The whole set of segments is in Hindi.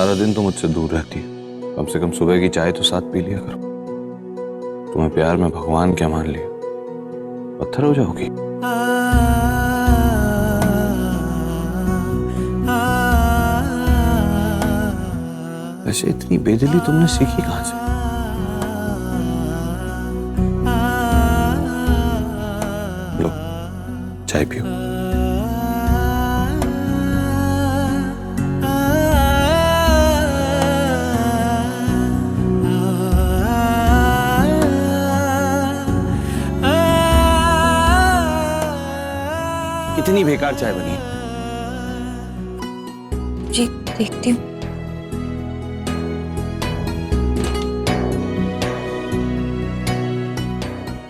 सारा दिन तो मुझसे दूर रहती है, कम से कम सुबह की चाय तो साथ पी लिया करो। तुम्हें प्यार में भगवान क्या मान लिया, पत्थर हो जाओगी। वैसे इतनी बेदिली तुमने सीखी कहां से? लो चाय पियो। कितनी बेकार चाय बनी है। जी देखती हूँ।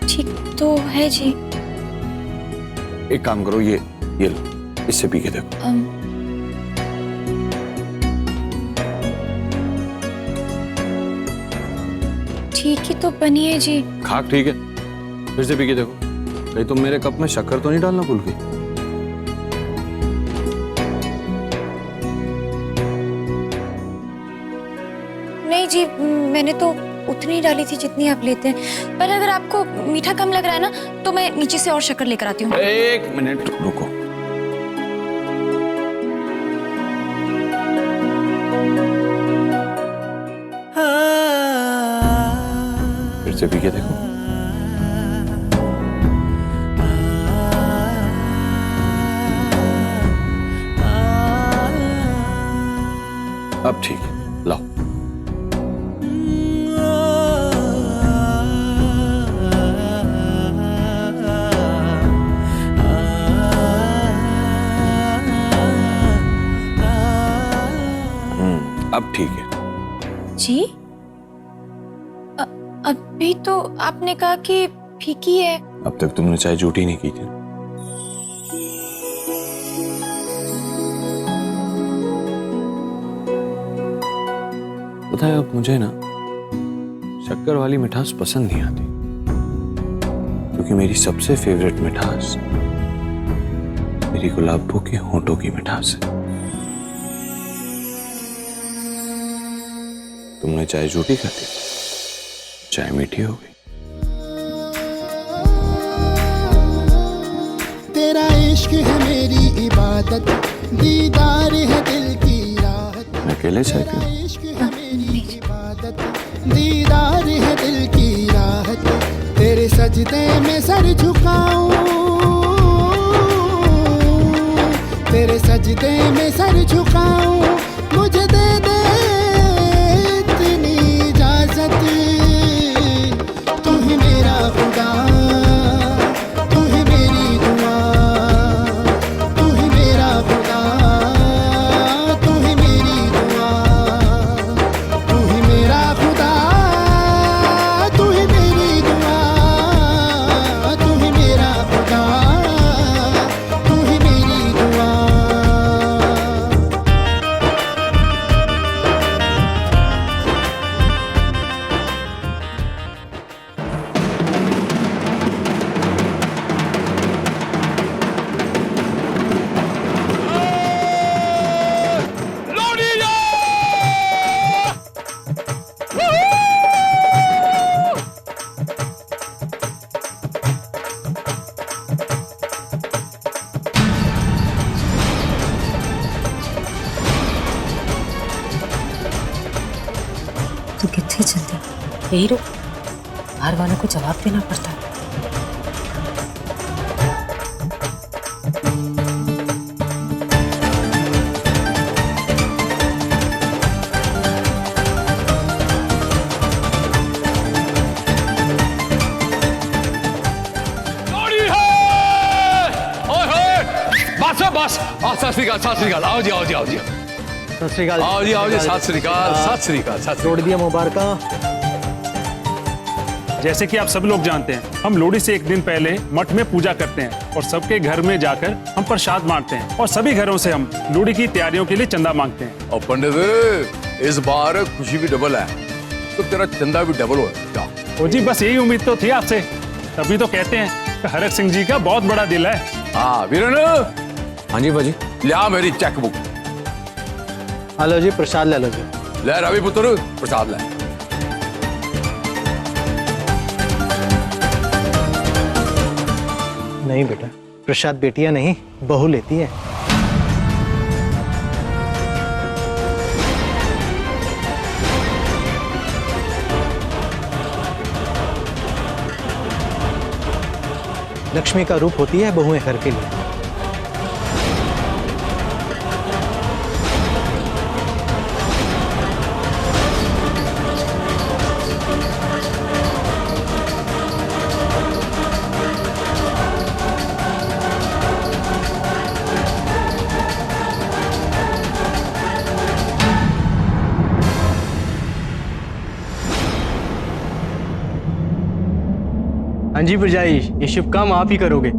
ठीक तो है जी। एक काम करो, ये लो, इससे पी के देखो। ठीक ही तो बनी है जी। खाक ठीक है, फिर से पी के देखो। कहीं तुम मेरे कप में शक्कर तो नहीं डालना भूल गई? नहीं जी, मैंने तो उतनी डाली थी जितनी आप लेते हैं, पर अगर आपको मीठा कम लग रहा है ना तो मैं नीचे से और शक्कर लेकर आती हूँ। एक मिनट रुको। फिर से पी के देखो। अब ठीक है, लाओ। अब ठीक है जी। अभी तो आपने कहा कि फीकी है। अब तक तुमने चाय झूठी नहीं की थी। पता है, अब मुझे ना शक्कर वाली मिठास पसंद नहीं आती, क्योंकि मेरी सबसे फेवरेट मिठास मेरी गुलाबों के होंठों की मिठास है। तुमने चाय झूठी कर दी, चाय मीठी हो गई। तेरा इश्क है मेरी इबादत, दीदार है दिल की राहत। मैं अकेले चाय पीऊं? दीदार है दिल की राहत, तेरे सजदे में सर झुकाऊं, तेरे सजदे में सर झुकाऊं। मुझे दे दे इतनी इजाजत, तू ही मेरा खुदा, तू ही मेरी दुआ, तू ही मेरा खुदा, तू ही मेरी दुआ, तू ही मेरा खुदा, तू ही मेरी दुआ, तू ही मेरा खुदा, तू ही मेरी दुआ। तू कितनी जल्दी यही रुक, बाहर वालों को जवाब देना पड़ता है। बस सत श्रीकाल, सत श्रीकाल। आओ जी, आओ जी, आओ जी, सत श्रीकाल। आओ जी, आओ जी। सत श्रीकाल, सत श्रीकाल, सत जोड़ दिया मुबारका। जैसे कि आप सब लोग जानते हैं, हम लोहड़ी से एक दिन पहले मठ में पूजा करते हैं और सबके घर में जाकर हम प्रसाद बांटते हैं और सभी घरों से हम लोहड़ी की तैयारियों के लिए चंदा मांगते हैं। और पंडित, इस बार खुशी भी डबल है, तो तेरा चंदा भी डबल हो। ओ जी, बस यही उम्मीद तो थी आपसे, तभी तो कहते हैं कि हरक सिंह जी का बहुत बड़ा दिल है। हाँ वीरन। हाँ जी बाजी। लिया मेरी चेकबुक। हेलो जी, प्रसाद ले लो जी। ले रवि पुत्र प्रसाद ले। नहीं बेटा, प्रसाद बेटियां नहीं बहू लेती है। लक्ष्मी का रूप होती है बहुएं घर के लिए। हाँ जी भरजाई, ये शुभ काम आप ही करोगे।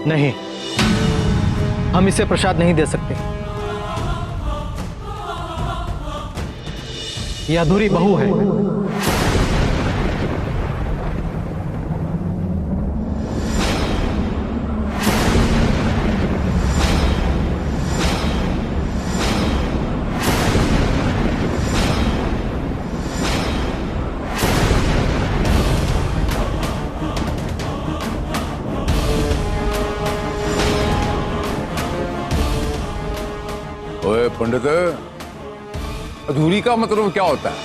नहीं, हम इसे प्रसाद नहीं दे सकते। यह अधूरी बहू है। ओए पंडित, अधूरी का मतलब क्या होता है?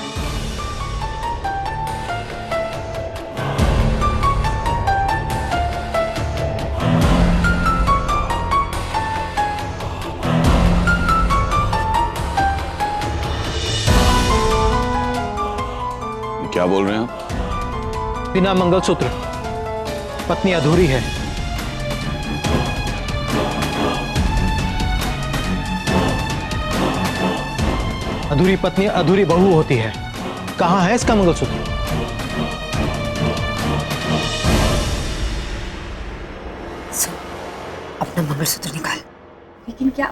क्या बोल रहे हैं आप? बिना मंगलसूत्र पत्नी अधूरी है। अधूरी पत्नी अधूरी बहू होती है। कहाँ है इसका मंगलसूत्र? अपना मंगलसूत्र निकाल। लेकिन क्या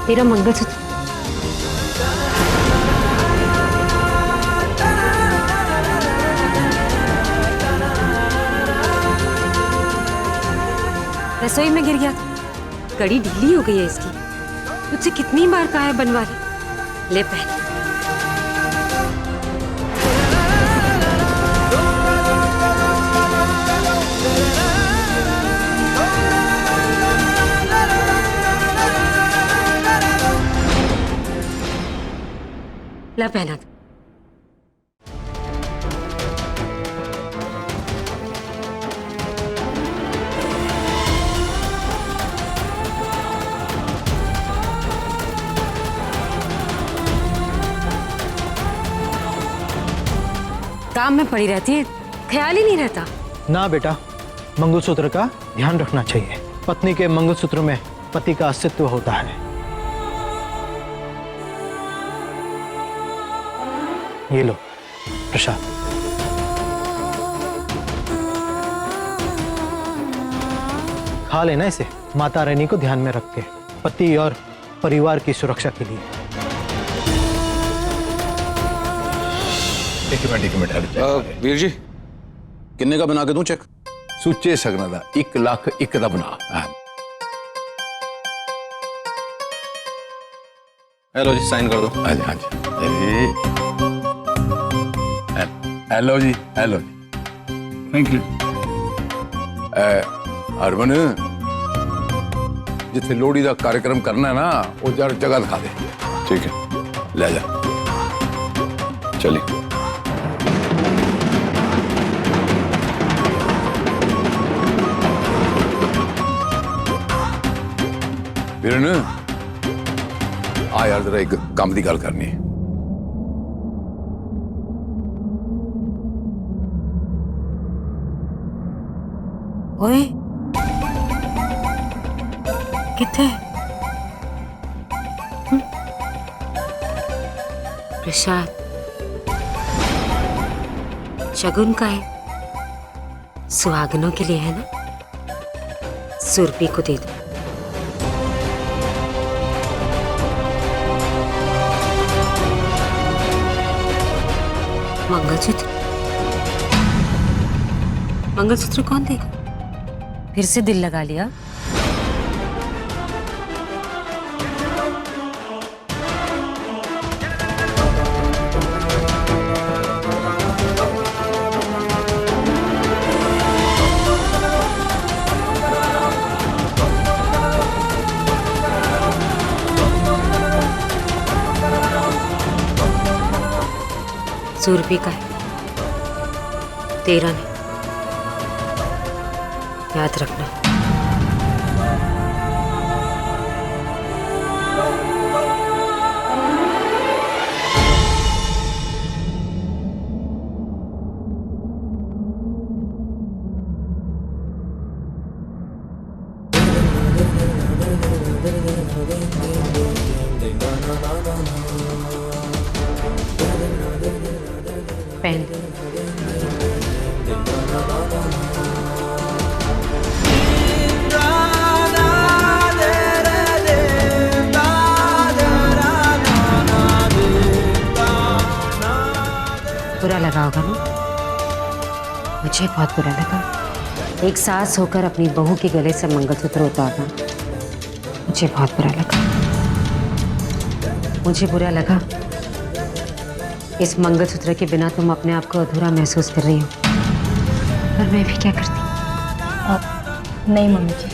तेरा मंगलसूत्र। रसोई में गिर गया था। कड़ी ढीली हो गई है इसकी। तुझसे कितनी बार कहा है बनवा ले पहन। ला पहना था। काम में पड़ी रहती है, ख्याल ही नहीं रहता। ना बेटा, मंगलसूत्र का ध्यान रखना चाहिए। पत्नी के मंगलसूत्र में पति का अस्तित्व होता है। ये लो प्रसाद। खा लेना इसे, माता रानी को ध्यान में रख के, पति और परिवार की सुरक्षा के लिए। एक मिनट वीर जी, किन्ने का बना के दूं चेक? सुच्चे सगना दा 1 लाख 1 दा बना। हेलो जी, साइन कर दो। हाँ जी, हाँ जी। हेलो जी, हेलो जी, थैंक यू। हरमन, जिथे लोहड़ी का कार्यक्रम करना है ना, वो जरा जगह दिखा दे। ठीक है, ले जा। चलिए। फिर आ यार, जरा एक काम की गल करनी है। ओए किथे प्रसाद शगुन का है, सुहागनों के लिए है ना, सुरभि को दे दो। मंगलसूत्र, मंगलसूत्र कौन देगा? फिर से दिल लगा लिया। सुरभि का है, तेरा नहीं, याद रखना। पहन लो। बुरा लगा होगा ना? मुझे बहुत बुरा लगा। एक सास होकर अपनी बहू के गले से मंगलसूत्र उतारना मुझे बहुत बुरा लगा। मुझे बुरा लगा इस मंगलसूत्र के बिना तुम अपने आप को अधूरा महसूस कर रही हो, पर मैं भी क्या करती। नहीं मम्मी जी,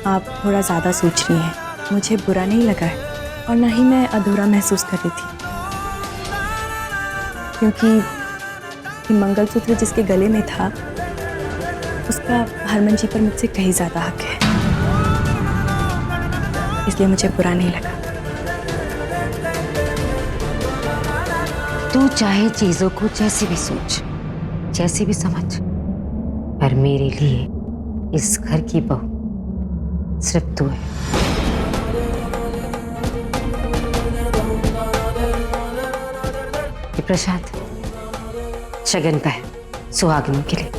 आप थोड़ा ज़्यादा सोच रही हैं। मुझे बुरा नहीं लगा है और ना ही मैं अधूरा महसूस कर रही थी, क्योंकि मंगलसूत्र जिसके गले में था उसका हरमन जी पर मुझसे कहीं ज़्यादा हक है, इसलिए मुझे बुरा नहीं लगा। तू चाहे चीजों को जैसे भी सोच, जैसे भी समझ, पर मेरे लिए इस घर की बहू सिर्फ तू है। ये प्रसाद शगन का है, सुहागनों के लिए,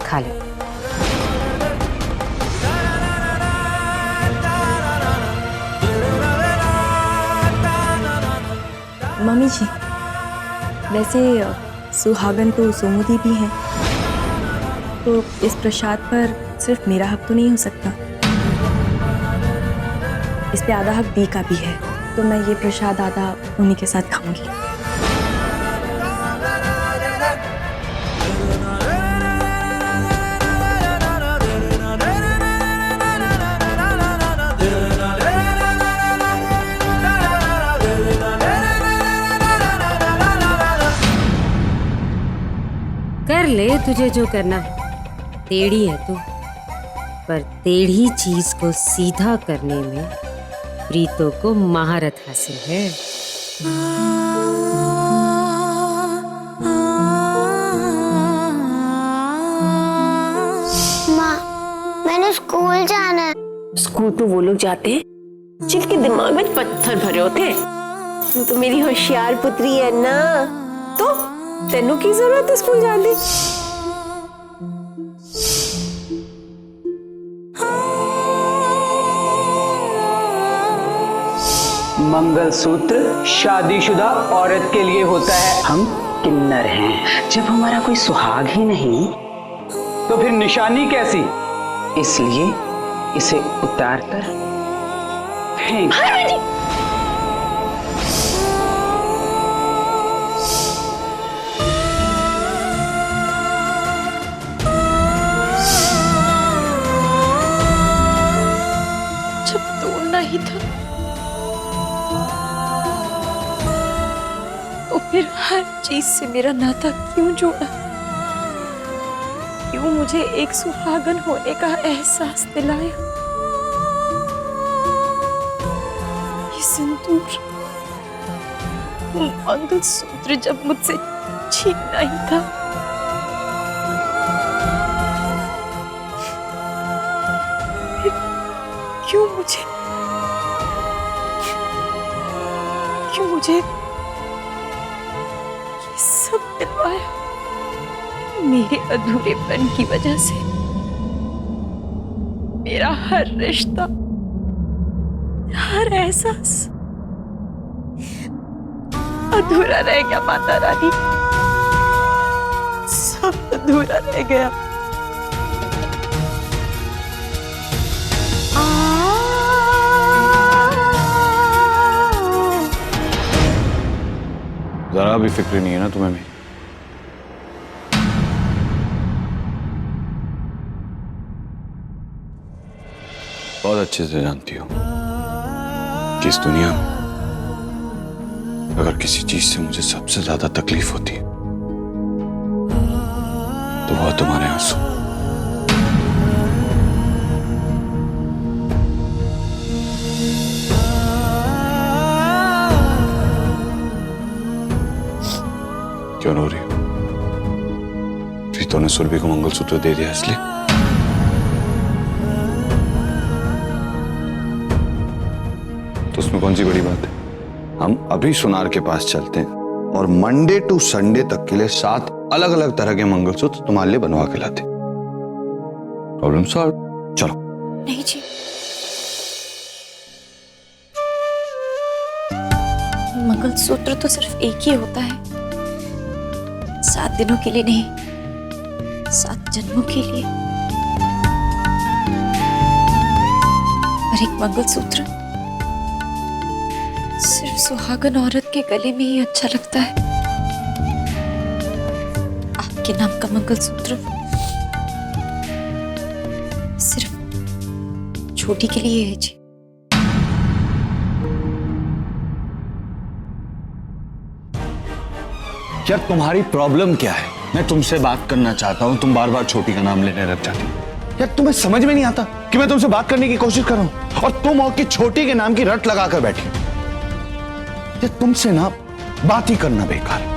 खा लो। मम्मी जी, वैसे सुहागन तो सोमुदी भी हैं, तो इस प्रसाद पर सिर्फ मेरा हक तो नहीं हो सकता, इस पे आधा हक दी का भी है, तो मैं ये प्रसाद आधा उन्हीं के साथ खाऊंगी। कर ले तुझे जो करना है, टेढ़ी है तू, पर टेढ़ी चीज को सीधा करने में प्रीतों को महारत हासिल है। माँ, मैंने स्कूल जाना है। स्कूल तो वो लोग जाते हैं जिनके दिमाग में पत्थर भरे होते हैं। तू तो मेरी होशियार पुत्री है ना, तो तेनू की जरूरत है स्कूल जाने। मंगलसूत्र शादीशुदा औरत के लिए होता है। हम किन्नर हैं। जब हमारा कोई सुहाग ही नहीं तो फिर निशानी कैसी? इसलिए इसे उतारकर फेंक। जब तू नहीं था तो फिर हर चीज से मेरा नाता क्यों जोड़ा? क्यों मुझे एक सुहागन होने का एहसास दिलाया? ये सिंदूर, मंगलसूत्र जब मुझसे छीनना ही था क्यों मुझे ये सब दिलवाया? मेरे अधूरेपन की वजह से मेरा हर रिश्ता, हर एहसास अधूरा रह गया माता रानी, सब अधूरा रह गया। जरा भी फिक्र नहीं है ना तुम्हें मेरी? बहुत अच्छे से जानती हो कि इस दुनिया में अगर किसी चीज से मुझे सबसे ज्यादा तकलीफ होती है तो वह तुम्हारे आंसू। क्यों रो रही हो? प्रीतो ने सुरभि को मंगलसूत्र दे दिया इसलिए? तो उसमें कौन सी बड़ी बात है? हम अभी सुनार के पास चलते हैं और मंडे टू संडे तक के लिए 7 अलग अलग तरह के मंगलसूत्र तुम्हारे लिए बनवा के लाते। Problem solve. चलो। नहीं जी, मंगलसूत्र तो सिर्फ एक ही होता है, 7 दिनों के लिए नहीं, 7 जन्मों के लिए। और एक मंगलसूत्र सिर्फ सुहागन औरत के गले में ही अच्छा लगता है। आपके नाम का मंगलसूत्र सिर्फ छोटी के लिए है जी। यार तुम्हारी प्रॉब्लम क्या है? मैं तुमसे बात करना चाहता हूँ, तुम बार बार छोटी का नाम लेने लग जाती हो। यार तुम्हें समझ में नहीं आता कि मैं तुमसे बात करने की कोशिश कर रहा हूँ और तुम और की छोटी के नाम की रट लगाकर बैठी हो। यार तुमसे ना बात ही करना बेकार है।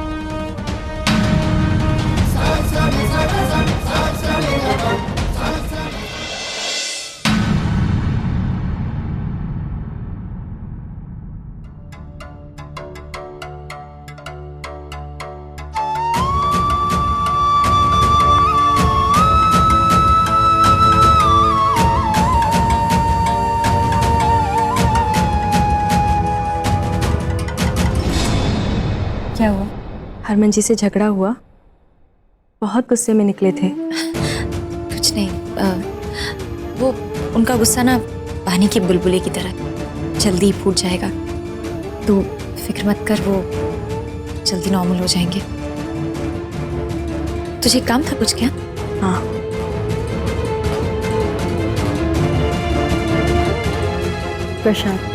क्या हुआ? हरमन जी से झगड़ा हुआ? बहुत गुस्से में निकले थे। कुछ नहीं, वो उनका गुस्सा ना पानी की बुलबुले की तरह जल्दी ही फूट जाएगा, तो फिक्र मत कर, वो जल्दी नॉर्मल हो जाएंगे। तुझे काम था कुछ क्या? हाँ, प्रशांत,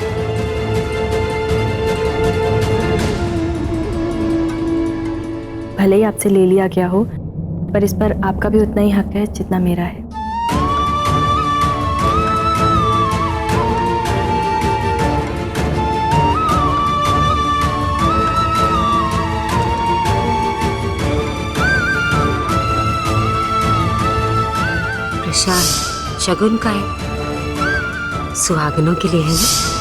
भले ही आपसे ले लिया गया हो, पर इस पर आपका भी उतना ही हक है जितना मेरा है। प्रशांत, शगुन का है, सुहागनों के लिए है ना?